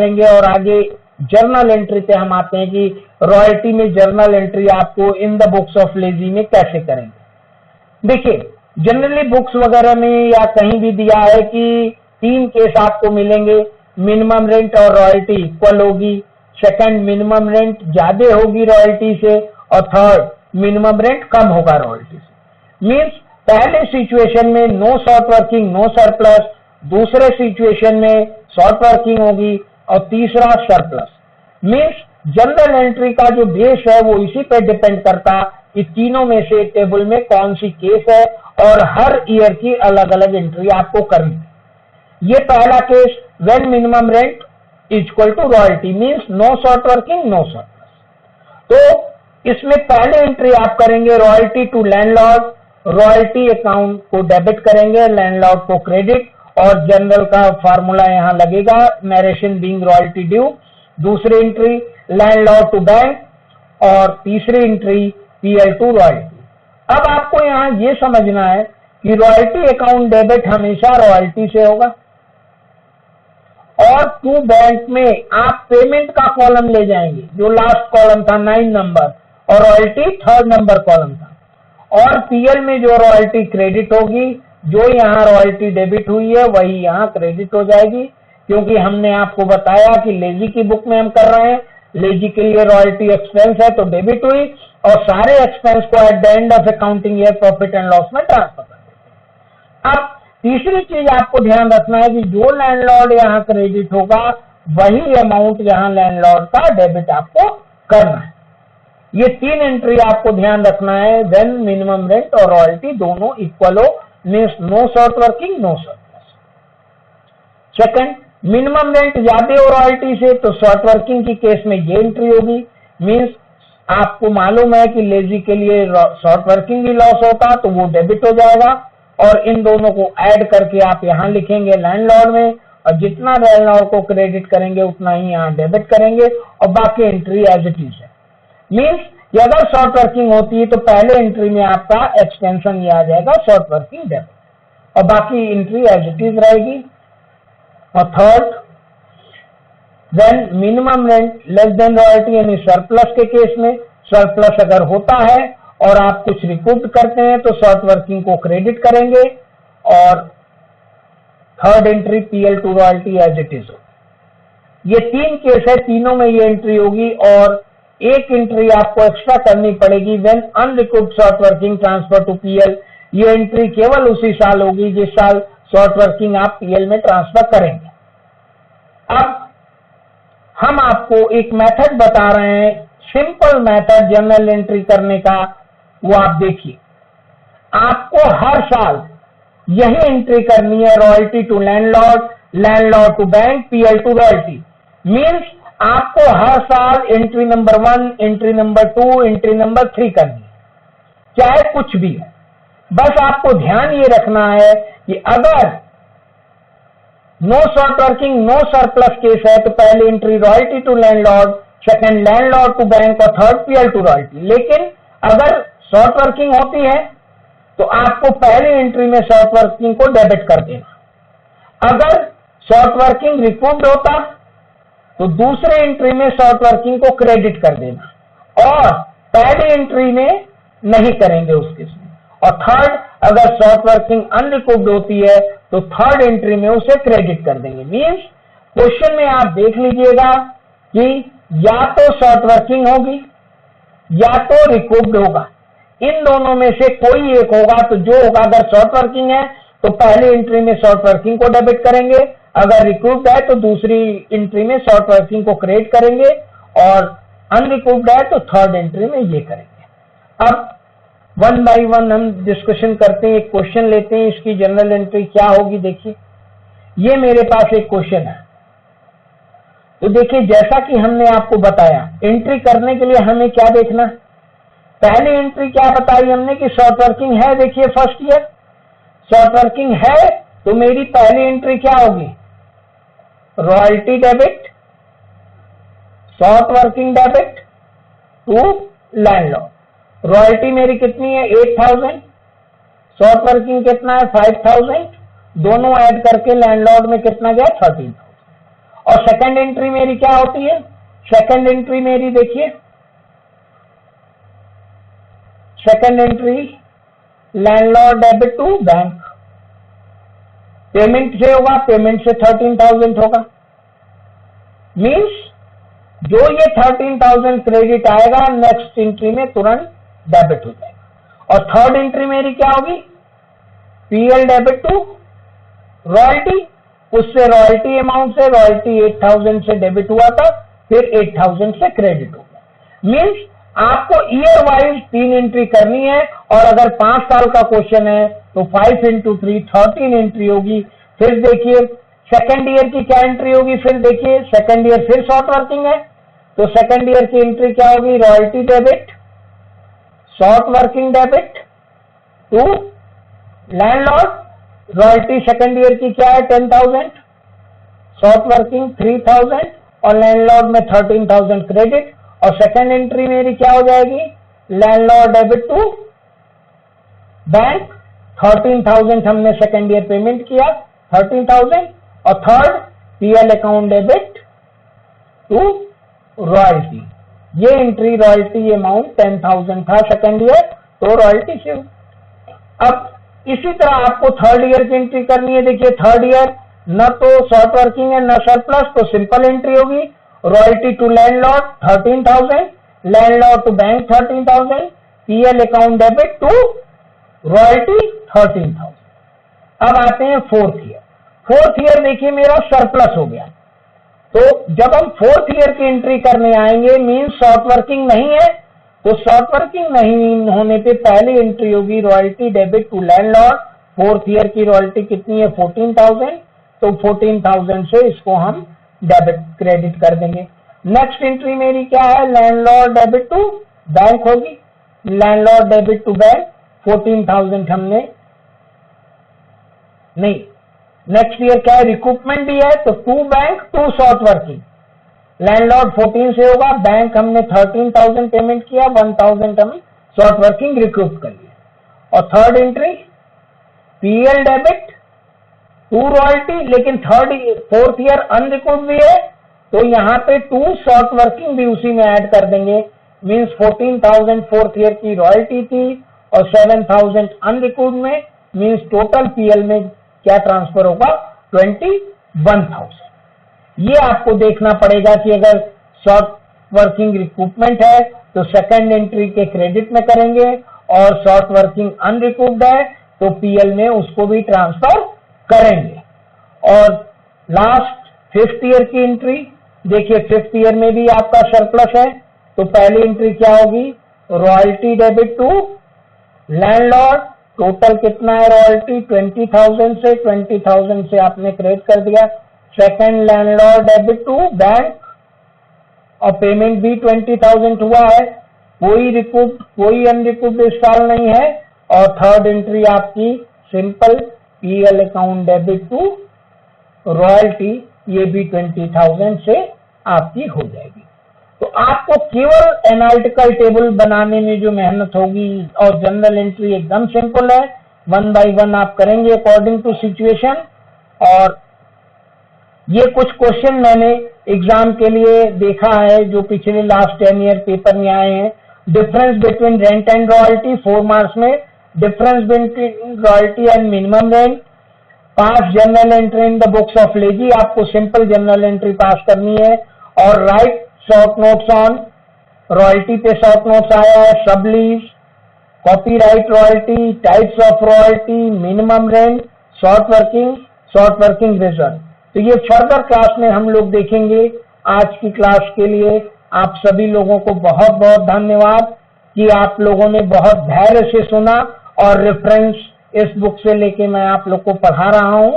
करेंगे और आगे जर्नल एंट्री पे हम आते हैं कि रॉयल्टी में जर्नल एंट्री आपको इन द बुक्स ऑफ लेजी में कैसे करेंगे। देखिए, जनरली बुक्स वगैरह में या कहीं भी दिया है कि 3 केस आपको मिलेंगे, मिनिमम रेंट और रॉयल्टी इक्वल होगी, सेकंड मिनिमम रेंट ज्यादा होगी रॉयल्टी से, और थर्ड मिनिमम रेंट कम होगा रॉयल्टी से। मीन्स पहले सिचुएशन में no short working no surplus, दूसरे सिचुएशन में शॉर्ट वर्किंग होगी और तीसरा सरप्लस। मीन्स जनरल एंट्री का जो बेस है वो इसी पे डिपेंड करता कि तीनों में से टेबल में कौन सी केस है और हर ईयर की अलग अलग एंट्री आपको करनी है। ये पहला case, when minimum rent equal to royalty means no short working no surplus. तो इसमें पहले एंट्री आप करेंगे royalty to landlord, royalty account को डेबिट करेंगे, लैंडलॉर्ड को क्रेडिट, और जनरल का फार्मूला यहां लगेगा, नरेशन बीइंग रॉयल्टी ड्यू। दूसरी एंट्री लैंडलॉर्ड टू बैंक, और तीसरी एंट्री पीएल टू रॉयल्टी। अब आपको यहां ये समझना है कि रॉयल्टी अकाउंट डेबिट हमेशा रॉयल्टी से होगा, और टू बैंक में आप पेमेंट का कॉलम ले जाएंगे, जो लास्ट कॉलम था 9 नंबर, और रॉयल्टी 3rd नंबर कॉलम था, और पीएल में जो रॉयल्टी क्रेडिट होगी, जो यहाँ रॉयल्टी डेबिट हुई है वही यहाँ क्रेडिट हो जाएगी, क्योंकि हमने आपको बताया कि लेजी की बुक में हम कर रहे हैं, लेजी के लिए रॉयल्टी एक्सपेंस है तो डेबिट हुई, और सारे एक्सपेंस को at the end of accounting year profit and loss में ट्रांसफर कर देते हैं। अब तीसरी चीज आपको ध्यान रखना है कि जो लैंडलॉर्ड यहाँ क्रेडिट होगा वही अमाउंट यहाँ लैंडलॉर्ड का डेबिट आपको करना है। ये 3 एंट्री आपको ध्यान रखना है, व्हेन मिनिमम रेंट और रॉयल्टी दोनों इक्वल हो, means no short working no surplus. Second, minimum rent ज्यादा हो रॉयल्टी से तो शॉर्ट वर्किंग की केस में ये एंट्री होगी, मीन्स आपको मालूम है कि लेजी के लिए शॉर्ट वर्किंग भी लॉस होता तो वो डेबिट हो जाएगा, और इन दोनों को ऐड करके आप यहाँ लिखेंगे लैंडलॉर्ड में, और जितना लैंडलॉर्ड को क्रेडिट करेंगे उतना ही यहाँ डेबिट करेंगे, और बाकी एंट्री एज इट इज है। मीन्स अगर शॉर्ट वर्किंग होती है तो पहले एंट्री में आपका एक्सटेंशन ये आ जाएगा शॉर्ट वर्किंग डेबिट, और बाकी एंट्री एज इट इज रहेगी। और third, when minimum rent less than royalty, यानी सरप्लस के केस में, सरप्लस अगर होता है और आप कुछ रिकूप करते हैं तो शॉर्ट वर्किंग को क्रेडिट करेंगे, और third entry PL to royalty as it is होगी। ये 3 केस है, तीनों में ये एंट्री होगी, और एक एंट्री आपको एक्स्ट्रा करनी पड़ेगी, when unrecouped short working transfer to PL. ये एंट्री केवल उसी साल होगी जिस साल शॉर्ट वर्किंग आप पीएल में ट्रांसफर करेंगे। अब हम आपको एक मेथड बता रहे हैं, सिंपल मेथड जर्नल एंट्री करने का, वो आप देखिए। आपको हर साल यही एंट्री करनी है, royalty to landlord, landlord to bank, PL to royalty. Means आपको हर साल entry number 1, entry number 2, entry number 3 करनी है, चाहे कुछ भी हो। बस आपको ध्यान ये रखना है कि अगर no short working no surplus case है तो पहली entry royalty to landlord, second landlord to bank, और थर्ड पीएल टू रॉयल्टी। लेकिन अगर शॉर्ट वर्किंग होती है तो आपको पहली एंट्री में शॉर्ट वर्किंग को डेबिट कर देना। अगर शॉर्ट वर्किंग रिकूप्ड होता तो दूसरे एंट्री में शॉर्ट वर्किंग को क्रेडिट कर देना, और पहली एंट्री में नहीं करेंगे उस केस में। और थर्ड, अगर शॉर्ट वर्किंग अनरिकूप्ड होती है तो थर्ड एंट्री में उसे क्रेडिट कर देंगे। मीन्स क्वेश्चन में आप देख लीजिएगा कि या तो शॉर्ट वर्किंग होगी या तो रिकूप्ड होगा, इन दोनों में से कोई एक होगा। तो जो होगा, अगर शॉर्ट वर्किंग है तो पहली एंट्री में शॉर्ट वर्किंग को डेबिट करेंगे, अगर रिकूप्ड है तो दूसरी एंट्री में शॉर्ट वर्किंग को क्रेडिट करेंगे, और अनरिकूप्ड है तो थर्ड एंट्री में ये करेंगे। अब 1 बाय 1 हम डिस्कशन करते हैं, एक क्वेश्चन लेते हैं, इसकी जनरल एंट्री क्या होगी। देखिए, ये मेरे पास एक क्वेश्चन है, तो देखिए जैसा कि हमने आपको बताया, एंट्री करने के लिए हमें क्या देखना, पहली एंट्री क्या बताई हमने कि शॉर्ट वर्किंग है। देखिए फर्स्ट ईयर शॉर्ट वर्किंग है तो मेरी पहली एंट्री क्या होगी, royalty debit, short working debit to landlord. Royalty मेरी कितनी है 8000, शॉर्ट वर्किंग कितना है 5000, दोनों ऐड करके लैंडलॉर्ड में कितना गया 13000, और सेकंड एंट्री मेरी क्या होती है? सेकंड एंट्री मेरी देखिए, second entry landlord debit to bank, payment से होगा, पेमेंट से 13,000 होगा, मींस जो ये 13,000 क्रेडिट आएगा नेक्स्ट एंट्री में तुरंत डेबिट हो जाएगा। और थर्ड एंट्री मेरी क्या होगी? पीएल डेबिट टू रॉयल्टी, उससे रॉयल्टी अमाउंट से रॉयल्टी 8,000 से डेबिट हुआ था, फिर 8,000 से क्रेडिट हो गया। मींस आपको ईयर वाइज 3 एंट्री करनी है, और अगर 5 साल का क्वेश्चन है तो 5 into 3 13 एंट्री होगी। फिर देखिए सेकेंड ईयर की क्या एंट्री होगी, फिर देखिए सेकेंड ईयर फिर शॉर्ट वर्किंग है, तो सेकेंड ईयर की एंट्री क्या होगी? Royalty debit, short working debit to landlord. Royalty second year की क्या है? 10,000, शॉर्ट वर्किंग 3,000 और लैंडलॉर्ड में 13,000 क्रेडिट। और सेकेंड एंट्री मेरी क्या हो जाएगी? लैंडलॉर्ड डेबिट टू बैंक, 13,000 हमने सेकेंड ईयर पेमेंट किया, 13,000। और third PL account debit to royalty, ये एंट्री रॉयल्टी अमाउंट 10,000 था सेकेंड ईयर, तो रॉयल्टी से। अब इसी तरह आपको थर्ड ईयर की एंट्री करनी है। देखिए थर्ड ईयर न तो शॉर्ट वर्किंग है न सरप्लस, तो सिंपल एंट्री होगी, royalty to landlord 13,000, landlord to bank 13,000, PL account debit to royalty 13,000। अब आते हैं फोर्थ ईयर। फोर्थ ईयर देखिए मेरा सरप्लस हो गया, तो जब हम फोर्थ ईयर की एंट्री करने आएंगे मीन शॉर्ट वर्किंग नहीं है, तो शॉर्ट वर्किंग नहीं होने पे पहली एंट्री होगी royalty debit to landlord. Fourth year की रॉयल्टी कितनी है? 14,000, तो 14,000 से इसको हम डेबिट क्रेडिट कर देंगे। नेक्स्ट एंट्री मेरी क्या है? लैंडलॉर्ड डेबिट टू बैंक होगी, लैंडलॉर्ड डेबिट टू बैंक 14,000 हमने नहीं। नेक्स्ट ईयर क्या है? रिकूपमेंट भी है, तो to bank to short working, landlord 14 से होगा, बैंक हमने 13,000 पेमेंट किया, 1,000 हम शॉर्ट वर्किंग रिकूप कर लिया। और third entry PL debit to royalty, लेकिन फोर्थ ईयर अनरिकूप भी है, तो यहाँ पे टू शॉर्ट वर्किंग भी उसी में ऐड कर देंगे। मींस 14,000 फोर्थ ईयर की रॉयल्टी थी और 7,000 अनरिकूप में, मींस टोटल पीएल में क्या ट्रांसफर होगा? 21,000। ये आपको देखना पड़ेगा कि अगर शॉर्ट वर्किंग रिकूपमेंट है तो सेकंड एंट्री के क्रेडिट में करेंगे, और शॉर्ट वर्किंग अनरिकूप्ड है तो पीएल में उसको भी ट्रांसफर करेंगे। और लास्ट फिफ्थ ईयर की एंट्री देखिए, फिफ्थ ईयर में भी आपका सरप्लस है, तो पहली एंट्री क्या होगी? Royalty debit to landlord, total कितना है रॉयल्टी? 20,000 से 20,000 से आपने क्रेडिट कर दिया। Second landlord debit to bank, और पेमेंट भी 20,000 हुआ है, कोई रिकूप कोई अनरिकूप्ड इस साल नहीं है। और थर्ड एंट्री आपकी simple PL account debit to royalty, ये भी 20,000 से आपकी हो जाएगी। तो आपको केवल एनालिटिकल टेबल बनाने में जो मेहनत होगी, और जनरल एंट्री एकदम सिंपल है, 1 by 1 आप करेंगे अकॉर्डिंग टू सिचुएशन। और ये कुछ क्वेश्चन मैंने एग्जाम के लिए देखा है जो पिछले लास्ट 10 ईयर पेपर में आए हैं। Difference between rent and royalty 4 marks में, difference between royalty and minimum rent, pass journal entry in the books of lessee, आपको सिंपल जनरल एंट्री पास करनी है। और write short notes on royalty पे short notes आया है, sub lease, copyright royalty, types of royalty, minimum rent, short working reserve. तो ये further class में हम लोग देखेंगे। आज की क्लास के लिए आप सभी लोगों को बहुत बहुत धन्यवाद कि आप लोगों ने बहुत धैर्य से सुना, और रेफरेंस इस बुक से लेके मैं आप लोग को पढ़ा रहा हूं।